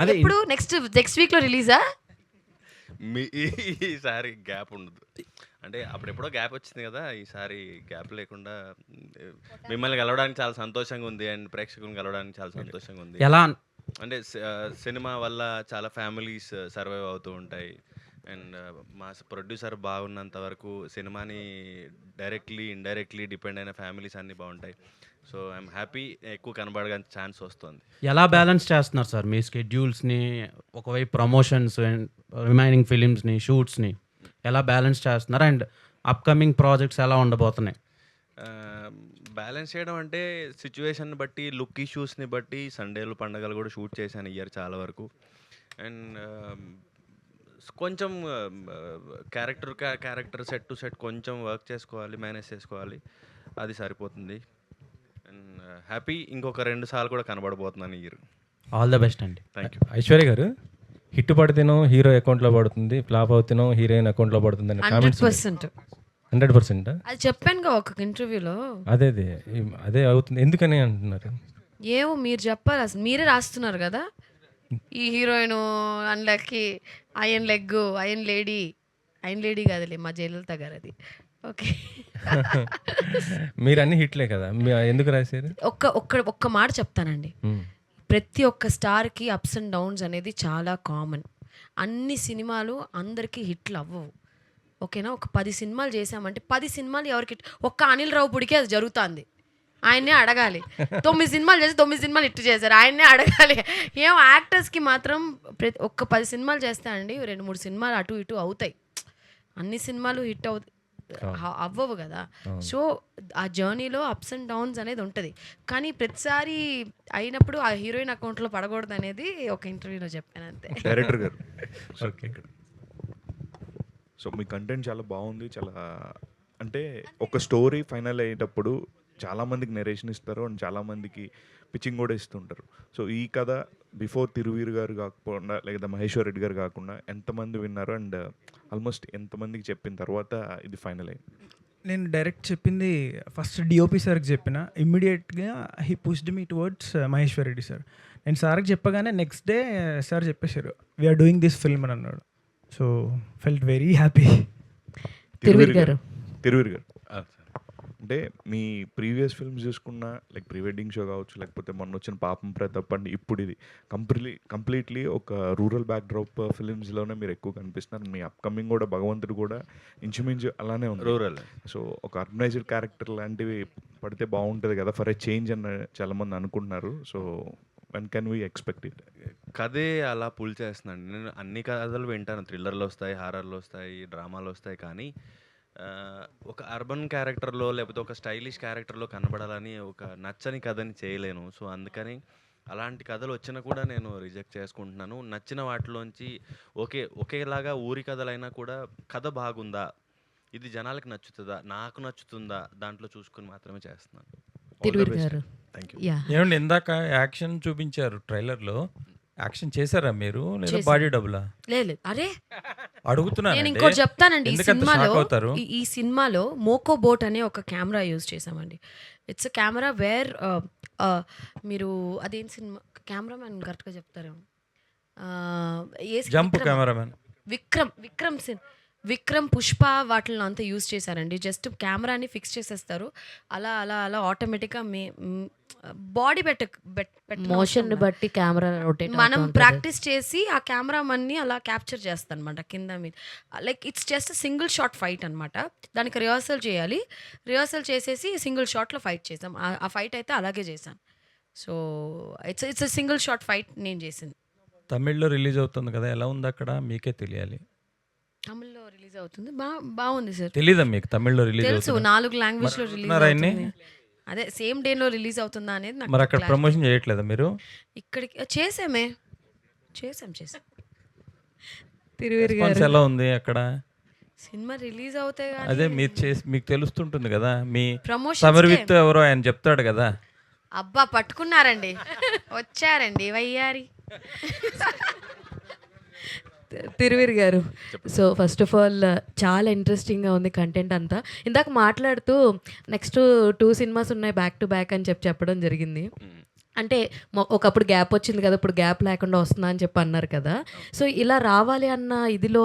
అదే ఇప్పుడు నెక్స్ట్ వీక్లో రిలీజా? ఈసారి గ్యాప్ ఉండదు. అంటే అప్పుడెప్పుడో గ్యాప్ వచ్చింది కదా, ఈసారి గ్యాప్ లేకుండా మిమ్మల్ని కలవడానికి చాలా సంతోషంగా ఉంది అండ్ ప్రేక్షకులను కలవడానికి చాలా సంతోషంగా ఉంది. ఎలా అంటే సినిమా వల్ల చాలా ఫ్యామిలీస్ సర్వైవ్ అవుతూ ఉంటాయి అండ్ మా ప్రొడ్యూసర్ బాగున్నంత వరకు సినిమాని డైరెక్ట్లీ ఇండైరెక్ట్లీ డిపెండ్ అయిన ఫ్యామిలీస్ అన్నీ బాగుంటాయి. సో ఐఎమ్ హ్యాపీ, ఎక్కువ కనబడడానికి ఛాన్స్ వస్తుంది. ఎలా బ్యాలెన్స్ చేస్తున్నారు సార్ మీ స్కెడ్యూల్స్ని? ఒకవైపు ప్రమోషన్స్ అండ్ రిమైనింగ్ ఫిలిమ్స్ని, షూట్స్ని ఎలా బ్యాలెన్స్ చేస్తున్నారు? అండ్ అప్కమింగ్ ప్రాజెక్ట్స్ ఎలా ఉండబోతున్నాయి? బ్యాలెన్స్ చేయడం అంటే సిచ్యువేషన్ బట్టి, లుక్ ఇష్యూస్ని బట్టి సండేలు పండగలు కూడా షూట్ చేశాను ఇయర్ చాలా వరకు. అండ్ కొంచెం క్యారెక్టర్ సెట్ టు సెట్ కొంచెం వర్క్ చేసుకోవాలి, మేనేజ్ చేసుకోవాలి, అది సరిపోతుంది. అండ్ హ్యాపీ, ఇంకొక 2 సార్లు కూడా కనబడబోతున్నాను ఇయర్. ఆల్ ద బెస్ట్ అండి. Thank you. ఐశ్వర్య గారు, హిట్ పడితేనో హీరో అకౌంట్లో పడుతుంది, ఫ్లాప్ అవుతేనో హీరోయిన్ అకౌంట్లో పడుతుంది అని కామెంట్స్ 100%. 100%? అది చెప్పానుగా ఒక ఇంటర్వ్యూలో. అదే అవుతుంది, ఎందుకని అంటున్నారు? ఏమో మీరు చెప్పాలి, అసలు మీరే రాస్తున్నారు కదా. ఈ హీరోయిన్ అందులోకి అయన్ లెగ్, అయన్ లేడీ కాదులే, మా జయలలిత గారు అది. ఓకే, మీరు అన్ని హిట్లే కదా, ఎందుకు రాశారు? ఒక్క మాట చెప్తానండి. ప్రతి ఒక్క స్టార్కి అప్స్ అండ్ డౌన్స్ అనేది చాలా కామన్. అన్ని సినిమాలు అందరికీ హిట్లు అవ్వవు, ఓకేనా? ఒక 10 సినిమాలు చేసామంటే 10 సినిమాలు ఎవరికి ఒక్క అనిల్ రావుపూడికి అది జరుగుతుంది, ఆయన్నే అడగాలి. 9 సినిమాలు చేసి 9 సినిమాలు హిట్ చేశారు, ఆయన్నే అడగాలి. ఏం యాక్టర్స్కి మాత్రం ఒక్క 10 సినిమాలు చేస్తానండి, 2-3 సినిమాలు అటు ఇటు అవుతాయి. అన్ని సినిమాలు హిట్ అవ్వవు కదా. సో ఆ జర్నీలో అప్స్ అండ్ డౌన్స్ అనేది ఉంటుంది. కానీ ప్రతిసారి అయినప్పుడు ఆ హీరోయిన్ అకౌంట్లో పడకూడదు అనేది ఒక ఇంటర్వ్యూలో చెప్పాను అంతే. డైరెక్టర్ గారు, ఓకే, సో మీ కంటెంట్ చాలా బాగుంది. చాలా అంటే ఒక స్టోరీ ఫైనల్ అయ్యేటప్పుడు చాలామందికి నెరేషన్ ఇస్తారు అండ్ చాలామందికి పిచ్చింగ్ కూడా ఇస్తుంటారు. సో ఈ కథ బిఫోర్ తిరువీర్ గారు కాకుండా లేదా మహేశ్వర్ రెడ్డి గారు కాకుండా ఎంతమంది విన్నారు అండ్ ఆల్మోస్ట్ ఎంతమందికి చెప్పిన తర్వాత ఇది ఫైనల్ అయింది? నేను డైరెక్ట్ చెప్పింది ఫస్ట్ డిఓపి సార్కి చెప్పిన, ఇమ్మీడియట్గా he pushed me towards Maheshwar Reddy sir. నేను సార్కి చెప్పగానే నెక్స్ట్ డే సార్ చెప్పేశారు వీఆర్ డూయింగ్ దిస్ ఫిల్మ్ అని అన్నాడు. So felt very happy. Thiruveer గారు అంటే మీ ప్రీవియస్ ఫిల్మ్స్ చూసుకున్నా, లైక్ ప్రీ వెడ్డింగ్ షో కావచ్చు, లేకపోతే మొన్న వచ్చిన పాపం ప్రతాప్ అండి, ఇప్పుడు ఇది కంప్లీట్లీ ఒక రూరల్ బ్యాక్డ్రాప్ ఫిలిమ్స్లోనే మీరు ఎక్కువ కనిపిస్తున్నారు. మీ అప్కమింగ్ కూడా భగవంతుడు కూడా ఇంచుమించు అలానే ఉంది, రూరల్. సో ఒక ఆర్గనైజ్డ్ క్యారెక్టర్ లాంటివి పడితే బాగుంటుంది కదా ఫర్ ఎ చేంజ్ అని చాలామంది అనుకుంటున్నారు. So when can we expect it? కథే అలా పుల్ చేస్తున్నాను. నేను అన్ని కథలు వింటాను, థ్రిల్లర్లు వస్తాయి, హారర్లు వస్తాయి, డ్రామాలు వస్తాయి, కానీ ఒక అర్బన్ క్యారెక్టర్లో లేకపోతే ఒక స్టైలిష్ క్యారెక్టర్లో కనబడాలని ఒక నచ్చని కథని చేయలేను. సో అందుకని అలాంటి కథలు వచ్చినా కూడా నేను రిజెక్ట్ చేసుకుంటున్నాను. నచ్చిన వాటిలోంచి ఒకేలాగా ఊరి కథలైనా కూడా కథ బాగుందా, ఇది జనాలకు నచ్చుతుందా, నాకు నచ్చుతుందా, దాంట్లో చూసుకుని మాత్రమే చేస్తున్నాను. Thank you. ఏమండి, ఇందాక యాక్షన్ చూపించారు ట్రైలర్లో, యాక్షన్ చేశారా మీరు లేదా బాడీ డబులా? లేదు, అరే అడుగుతున్నాను. నేను ఇంకోటి చెప్తానండి. ఈ సినిమాలో మోకో బోట్ అనే ఒక కెమెరా యూజ్ చేసామండి. ఇట్స్ అ కెమెరా వేర్ మీరు అదేం సినిమా కెమెరామెన్ కరెక్ట్గా చెప్తారేమో, జంప్ కెమెరామెన్ విక్రమ్ పుష్ప వాటిని అంతా యూజ్ చేశారండి. జస్ట్ కెమెరాని ఫిక్స్ చేసేస్తారు, అలా అలా అలా ఆటోమేటిక్గా బాడీ మోషన్ బట్టి కెమెరా మనం ప్రాక్టీస్ చేసి ఆ కెమెరామన్ని అలా క్యాప్చర్ చేస్తాం అనమాట కింద మీద. Like it's just single shot fight అనమాట. దానికి రిహార్సల్ చేయాలి, రిహార్సల్ చేసేసి సింగిల్ షాట్లో ఫైట్ చేసాం. ఆ ఫైట్ అయితే అలాగే చేశాను. So it's single shot fight నేను చేసింది. తమిళ్లో రిలీజ్ అవుతుంది కదా, ఎలా ఉంది అక్కడ మీకే తెలియాలి. తమిళ్లో రిలీజ్ అవుతుంది, బాగుంది సార్. తెలీదా మీకు తమిళ్లో రిలీజ్ తెలుసు, 4 లాంగ్వేజ్లో రిలీజ్ అవుతుంది. అదే సేమ్ డేలో రిలీజ్ అవుతుందా అనేది నాకు. మరి అక్కడ ప్రమోషన్ చేయట్లేదా మీరు? ఇక్కడికి చేసాం. తిరువీర్ గారు ఎలా ఉంది అక్కడ? సినిమా రిలీజ్ అవుతాయి కానీ అదే మీరు మీకు తెలుస్తుంటుంది కదా, మీ ప్రమోషన్ సమర్విత్ ఎవరో ఆయన చెప్తాడు కదా. అబ్బా పట్టుకున్నారండి, వచ్చారండి వయ్యారి. తిరువీర్ గారు, సో ఫస్ట్ ఆఫ్ ఆల్ చాలా ఇంట్రెస్టింగ్గా ఉంది కంటెంట్ అంతా. ఇందాక మాట్లాడుతూ నెక్స్ట్ 2 సినిమాస్ ఉన్నాయి బ్యాక్ టు బ్యాక్ అని చెప్పడం జరిగింది. అంటే ఒకప్పుడు గ్యాప్ వచ్చింది కదా, ఇప్పుడు గ్యాప్ లేకుండా వస్తుందా అని చెప్పి అన్నారు కదా. సో ఇలా రావాలి అన్న ఇదిలో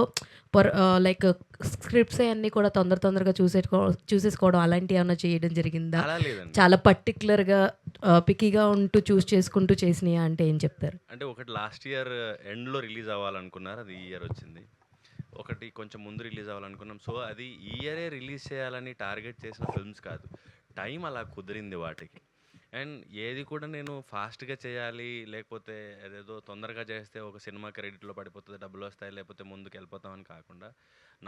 లైక్ స్క్రిప్ట్స్ అన్నీ కూడా తొందరగా చూసేసుకోవడం అలాంటివి ఏమన్నా చేయడం జరిగిందా? అలా లేదండి. చాలా పర్టికులర్గా పికీగా ఉంటూ చూస్ చేసుకుంటూ చేసినాయా అంటే ఏం చెప్తారు? అంటే ఒకటి లాస్ట్ ఇయర్ ఎండ్లో రిలీజ్ అవ్వాలనుకున్నారు, అది ఈ ఇయర్ వచ్చింది. ఒకటి కొంచెం ముందు రిలీజ్ అవ్వాలనుకున్నాం. సో అది ఈ ఇయరే రిలీజ్ చేయాలని టార్గెట్ చేసిన ఫిల్మ్స్ కాదు, టైం అలా కుదిరింది వాటికి. అండ్ ఏది కూడా నేను ఫాస్ట్గా చేయాలి, లేకపోతే అదేదో తొందరగా చేస్తే ఒక సినిమా క్రెడిట్లో పడిపోతుంది, డబ్బులు వస్తాయి, లేకపోతే ముందుకు వెళ్ళిపోతామని కాకుండా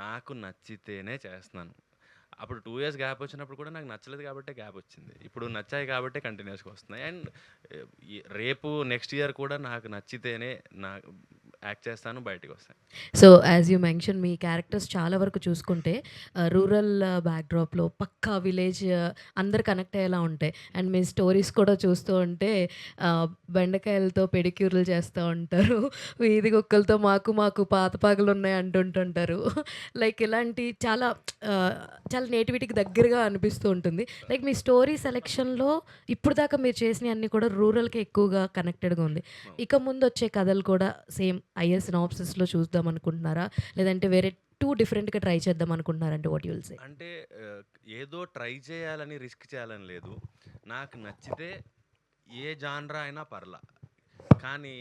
నాకు నచ్చితేనే చేస్తున్నాను. అప్పుడు 2 years గ్యాప్ వచ్చినప్పుడు కూడా నాకు నచ్చలేదు కాబట్టి గ్యాప్ వచ్చింది, ఇప్పుడు నచ్చాయి కాబట్టి కంటిన్యూస్గా వస్తున్నాయి. అండ్ రేపు నెక్స్ట్ ఇయర్ కూడా నాకు నచ్చితేనే నాకు యాక్ట్ చేస్తాను, బయటికి వస్తాను. So as you mention me characters చాలా వరకు చూసుకుంటే రూరల్ బ్యాక్డ్రాప్లో పక్కా విలేజ్ అందరు కనెక్ట్ అయ్యేలా ఉంటాయి. అండ్ మీ స్టోరీస్ కూడా చూస్తూ ఉంటే బెండకాయలతో పెడిక్యూర్లు చేస్తూ ఉంటారు, వీధి కుక్కలతో మాకు పాతపాకలు ఉన్నాయి అంటుంటుంటారు. లైక్ ఇలాంటి చాలా చాలా నేటివిటీకి దగ్గరగా అనిపిస్తూ ఉంటుంది. లైక్ మీ స్టోరీ సెలెక్షన్లో ఇప్పుడు దాకా మీరు చేసినవి అన్నీ కూడా రూరల్కి ఎక్కువగా కనెక్టెడ్గా ఉంది. ఇక ముందు వచ్చే కథలు కూడా సేమ్ ఐఎస్ సినాప్సిస్లో చూద్దాం అనుకుంటున్నారా, లేదంటే వేరే 2 డిఫరెంట్గా ట్రై చేద్దాం అనుకుంటున్నారంటే వాట్ యు విల్ సే? అంటే ఏదో ట్రై చేయాలని రిస్క్ చేయాలని లేదు, నాకు నచ్చితే ఏ జాన్రా అయినా పర్లా, కానీ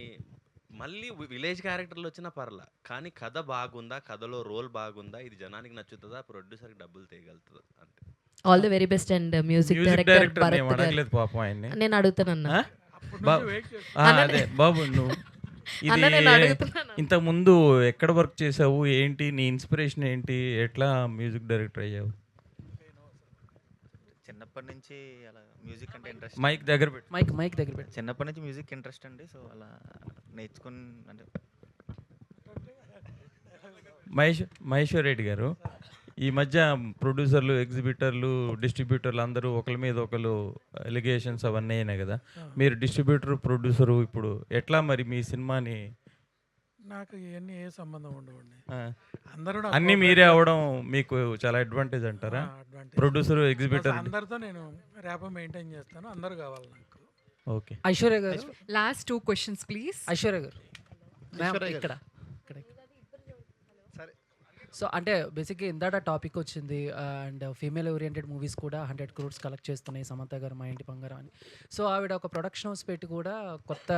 మళ్ళీ విలేజ్ క్యారెక్టర్లు వచ్చినా పర్లా, కానీ కథ బాగుందా, కథలో రోల్ బాగుందా, ఇది జనానికి నచ్చుతుందా, ప్రొడ్యూసర్కి డబ్బులు తీయగలుగుతుందా, అంతే. All the very best. And music director Bharat గారు, పాపం ఆయన్ని నేను అడుగుతానన్నా. అదే బాబు, నువ్వు ఇది ఇంతకుముందు ఎక్కడ వర్క్ చేసావు, ఏంటి నీ ఇన్స్పిరేషన్ ఏంటి, ఎట్లా మ్యూజిక్ డైరెక్టర్ అయ్యావు? చిన్నప్పటి నుంచి అలా మ్యూజిక్ అంటే ఇంట్రెస్ట్. మైక్ దగ్గర పెట్టు. మైక్ దగ్గర పెట్టు. చిన్నప్పటి నుంచి మ్యూజిక్ ఇంట్రెస్ట్ అండి, సో అలా నేర్చుకుని అంటే మహేశ్వర్ రెడ్డి గారు, ఈ మధ్య ప్రొడ్యూసర్లు, ఎగ్జిబిటర్లు, డిస్ట్రిబ్యూటర్లు అందరూ ఒకరి మీద ఒకరు ఎలిగేషన్స్ అవన్నీ అయినాయి కదా. మీరు డిస్ట్రిబ్యూటర్, ప్రొడ్యూసరు, ఇప్పుడు ఎట్లా మరి మీ సినిమాని? నాకు ఇవన్నీ ఏ సంబంధం ఉండవండి, అన్నీ మీరే అవడం మీకు చాలా అడ్వాంటేజ్ అంటారా? ప్రొడ్యూసర్, ఎగ్జిబిటర్ అందరితో నేను ర్యాప్ మెయింటైన్ చేస్తాను, అందరూ కావాలి నాకు. ఓకే. ఐశ్వర్య గారు, లాస్ట్ 2 questions ప్లీజ్. ఐశ్వర్య గారు ఇక్కడ సో అంటే బేసిక్గా ఇందాక టాపిక్ వచ్చింది అండ్ ఫీమేల్ ఓరియంటెడ్ మూవీస్ కూడా 100 crores కలెక్ట్ చేస్తున్నాయి, సమంత గారు, మా ఇంటి బంగారం అని. సో ఆవిడ ఒక ప్రొడక్షన్ హౌస్ పెట్టి కూడా కొత్త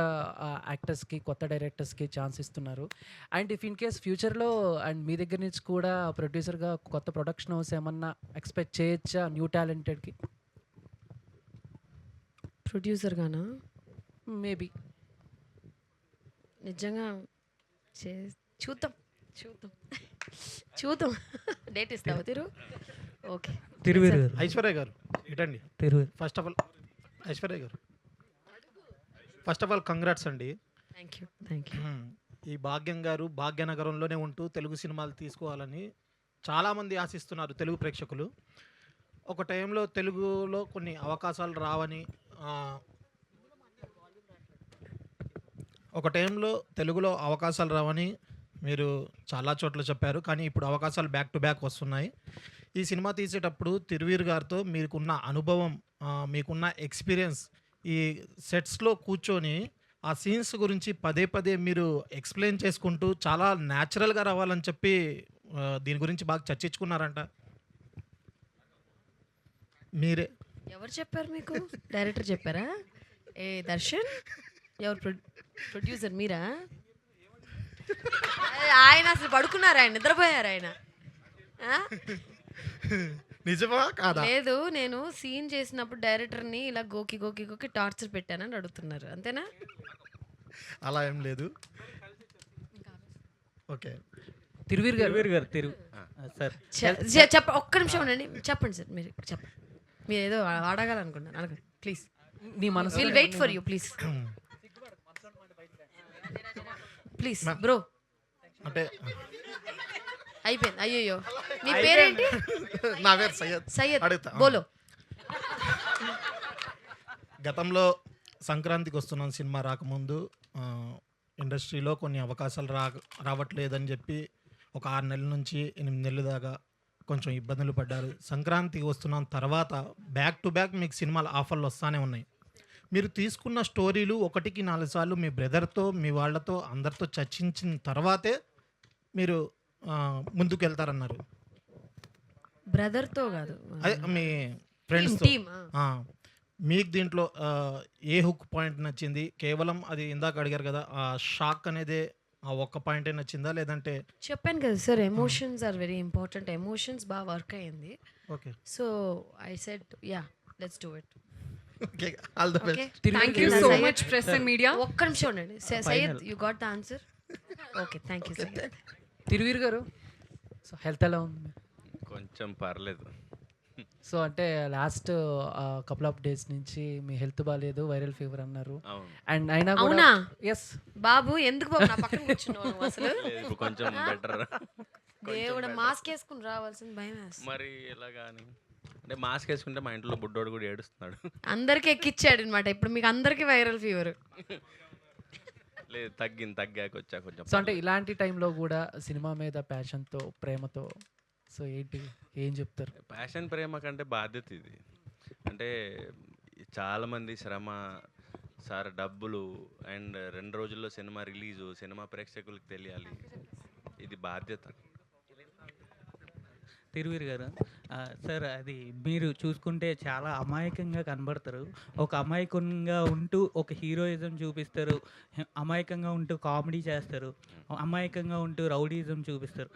యాక్టర్స్కి, కొత్త డైరెక్టర్స్కి ఛాన్స్ ఇస్తున్నారు. అండ్ ఇఫ్ ఇన్ కేస్ ఫ్యూచర్లో అండ్ మీ దగ్గర నుంచి కూడా ప్రొడ్యూసర్గా కొత్త ప్రొడక్షన్ హౌస్ ఏమన్నా ఎక్స్పెక్ట్ చేయొచ్చా న్యూ టాలెంటెడ్కి? ప్రొడ్యూసర్గానా? మేబీ నిజంగా చూద్దాం డేట్ ఇస్తావా తిరు? ఓకే. తిరువీరు ఐశ్వర్య గారు ఇటండి. ఫస్ట్ ఆఫ్ ఆల్ కంగ్రాట్స్ అండి. Thank you. ఈ భాగ్యం గారు భాగ్యనగరంలోనే ఉంటూ తెలుగు సినిమాలు తీసుకోవాలని చాలామంది ఆశిస్తున్నారు తెలుగు ప్రేక్షకులు. ఒక టైంలో తెలుగులో కొన్ని అవకాశాలు రావని, తెలుగులో అవకాశాలు రావని మీరు చాలా చోట్ల చెప్పారు, కానీ ఇప్పుడు అవకాశాలు బ్యాక్ టు బ్యాక్ వస్తున్నాయి. ఈ సినిమా తీసేటప్పుడు తిరువీర్ గారితో మీకున్న అనుభవం, మీకున్న ఎక్స్పీరియన్స్, ఈ సెట్స్లో కూర్చొని ఆ సీన్స్ గురించి పదే మీరు ఎక్స్ప్లెయిన్ చేసుకుంటూ చాలా న్యాచురల్గా రావాలని చెప్పి దీని గురించి బాగా చర్చించుకున్నారంట. మీరే ఎవరు చెప్పారు మీకు? డైరెక్టర్ చెప్పారా? ఏ దర్శన్ ఎవరు? ప్రొడ్యూసర్ మీరా? ఆయన అసలు పడుకున్నారు, ఆయన నిద్రపోయారు ఆయన. నిజమా కాదా? లేదు, నేను సీన్ చేసినప్పుడు డైరెక్టర్ని ఇలా గోకి టార్చర్ పెట్టానని అడుగుతున్నారు, అంతేనా? అలా ఏం లేదు. ఓకే. తిరువీర్ గారు చెప్ప ఒక్క నిమిషం ఉండండి, చెప్పండి సార్. మీరు చెప్పండి, మీరు ఏదో అడగాలనుకుంటున్నారు, అడగండి ప్లీజ్. నీ మనసు will wait for you please bro. అంటే అయిపోయింది. అయ్యో, మీ పేరేంటి? నా పేరు సయ్యద్. అడుగుతా. బోలో. గతంలో సంక్రాంతికి వస్తున్నాం సినిమా రాకముందు ఇండస్ట్రీలో కొన్ని అవకాశాలు రావట్లేదని చెప్పి ఒక 6 నెలల నుంచి 8 నెలల దాకా కొంచెం ఇబ్బందులు పడ్డారు. సంక్రాంతికి వస్తున్న తర్వాత బ్యాక్ టు బ్యాక్ మీకు సినిమాల ఆఫర్లు వస్తూనే ఉన్నాయి. మీరు తీసుకున్న స్టోరీలు 1కి 4 సార్లు మీ బ్రదర్తో, మీ వాళ్ళతో, అందరితో చర్చించిన తర్వాతే మీరు ముందుకు వెళ్తారన్నారు. బ్రదర్తో కాదు, అదే మీ ఫ్రెండ్స్తో. టీమ్. మీకు దీంట్లో ఏ హుక్ పాయింట్ నచ్చింది? కేవలం అది ఇందాక అడిగారు కదా, ఆ షాక్ అనేది ఆ ఒక్క పాయింటే నచ్చిందా, లేదంటే? చెప్పాను కదా sir, emotions are very important. Emotions బాగా వర్క్ అయ్యింది. Okay. So I said yeah, let's do it. Okay, all the best. Thank you so much, press and media. ఒక్క నిమిషం ఉండండి. Syed, you got the answer? Okay, thank you Syed. Thiruveer గారు, so health ఎలా ఉంది? కొంచెం పర్లేదు. సో అంటే లాస్ట్ కపుల్ ఆఫ్ డేస్ నుంచి మీ హెల్త్ బాగాలేదు, వైరల్ ఫీవర్ అన్నారు. అండ్ అయినా అవునా? ఎస్. బాబు ఎందుకు బాబు నా పక్కన కూర్చున్నావు నువ్వు అసలు? ఇప్పుడు కొంచెం బెటర్. దేవుడు, మాస్క్ వేసుకుని రావాల్సిన భయం వేస్తుంది. మరి ఎలాగా అని అంటే మాస్క్ వేసుకుంటే మా ఇంట్లో బుడ్డోడు కూడా ఏడుస్తున్నాడు. అందరికి ఎక్కిచ్చాడు అనమాట. ఇప్పుడు మీకు అందరికి వైరల్ ఫీవర్. లేదు, తగ్గాక వచ్చా కొంచెం. సో అంటే ఇలాంటి టైంలో కూడా సినిమా మీద ప్యాషన్తో, ప్రేమతో, సో ఏంటి, ఏం చెప్తారు? ప్యాషన్, ప్రేమ కంటే బాధ్యత ఇది. అంటే చాలామంది శ్రమ సార్, డబ్బులు, అండ్ 2 రోజుల్లో సినిమా రిలీజు, సినిమా ప్రేక్షకులకు తెలియాలి, ఇది బాధ్యత. తిరువీర్ గారు, సార్ అది మీరు చూసుకుంటే చాలా అమాయకంగా కనబడతారు. ఒక అమాయకంగా ఉంటూ ఒక హీరోయిజం చూపిస్తారు, అమాయకంగా ఉంటూ కామెడీ చేస్తారు, అమాయకంగా ఉంటూ రౌడీజం చూపిస్తారు.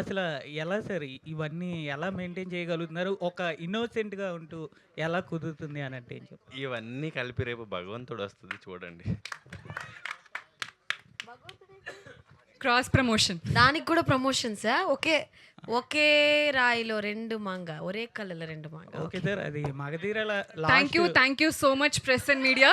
అసలు ఎలా సార్ ఇవన్నీ ఎలా మెయింటైన్ చేయగలుగుతున్నారు? ఒక ఇన్నోసెంట్గా ఉంటూ ఎలా కుదురుతుంది అన్నట్టు ఏం చెప్తారు? ఇవన్నీ కలిపి రేపు భగవంతుడు వస్తుంది చూడండి. క్రాస్ ప్రమోషన్, దానికి కూడా ప్రమోషన్సా? ఒకే రాయిలో 2 మాంగ, ఒరే కళ్ళలో 2 మాంగ. ఓకే సార్, అది మగధీరల. Thank you so much, press and media.